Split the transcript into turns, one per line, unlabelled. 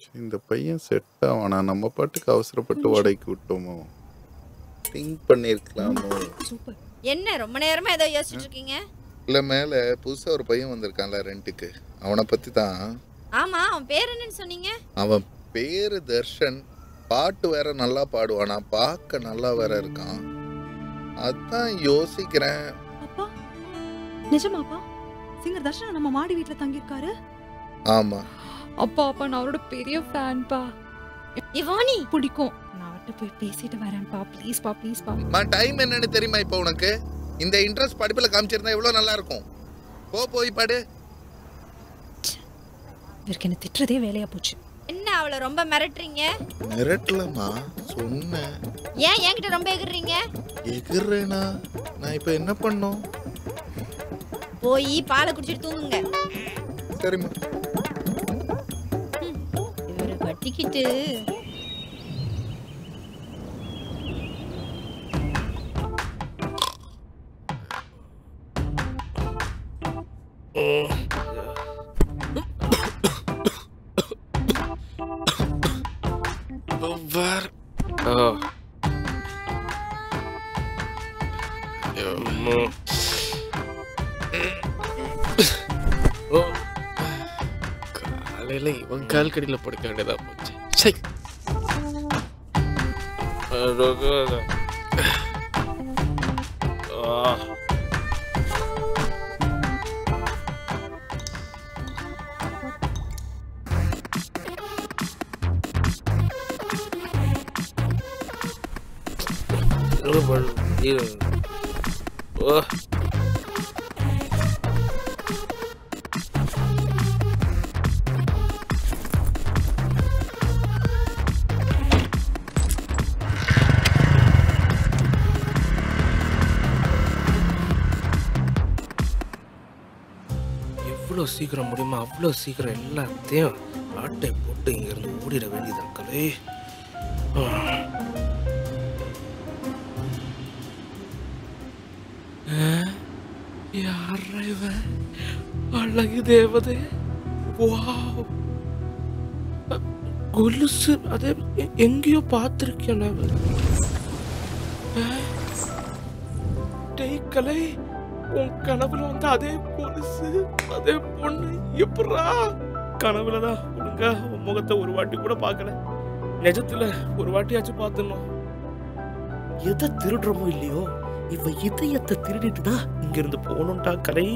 இந்த பையன் செட் ஆவானா? நம்ம பாட்டுக்கு அவசரப்பட்டு வாடகைக்கு விட்டோமோ? திங்க் பண்ணியிருக்கலாமோ?
சூப்பர்.
என்ன ரொம்ப நேரமா ஏதோ யோசிச்சுட்டு இருக்கீங்க?
இல்ல மேல புதுசா ஒரு பையன் வந்திருக்கான்ல ரென்ட்டுக்கு. அவனை பத்தி தான்.
ஆமா, அவன் பேர் என்னன்னு சொன்னீங்க?
அவன் பேரு தர்ஷன். பாட்டு வேற நல்லா பாடுவானா, பார்க்க நல்லா வேற இருக்கான். அதான் யோசிக்கிறேன்.
அப்பா நிஜமாப்பா சிங்கர் தர்ஷன் நம்ம மாடி வீட்ல தங்கி இருக்காரு.
ஆமா.
அப்பா நான் அவரோட பெரிய ஃபேன்பா.
இவானி
பிடிக்கும். நான் அவர்கிட்ட போய் பேசிட்டு வரேன்ப்பா. ப்ளீஸ்ப்பா.
டைம் என்னன்னு தெரியுமா இப்போ உனக்கு? இந்த இன்ட்ரெஸ்ட் படிப்புல காமிச்சிருந்தா எவ்வளவு நல்லா இருக்கும். போய் பாடு.
இவருக்கு என்ன திட்டுறதே வேலையா போச்சு.
என்ன அவளை ரொம்ப மிரட்டுறீங்க?
மிரட்டலமா சொன்னேன்.
ஏன் என்கிட்ட ரொம்ப எகுறீங்க?
எகுறேனா? நான் இப்ப என்ன பண்ணோம்?
போய் பாலை குடிச்சிட்டு தூங்குங்க.
சரிம்மா.
இவரை கட்டிக்கிட்டு
காலையில இவன் கால் கடியில படுக்க வேண்டியதா போச்சு. சை. எவ்வளோ சீக்கிரம் முடியுமா அவ்வளோ சீக்கிரம் எல்லாத்தையும் ஆட்டை போட்டு இங்கிருந்து ஓடிட வேண்டியதான் கலை. யாரா இவன்? அழகு தேவதே. வாவ். கொலுசு அதே எங்கேயோ பார்த்திருக்கேன். டேய் கலை, உன் கனவுல வந்து அதே கொலுசு அதே பொண்ணு எப்படா? கனவுலதான் ஒழுங்கா உன் முகத்தை ஒரு வாட்டி கூட பார்க்கல. நிஜத்துல ஒரு வாட்டியாச்சும் பார்த்துடணும். எதை திருடுறமோ இல்லையோ, இவ இதயத்தை திருடிட்டு தான் இங்கிருந்து போகணும்டா கலை.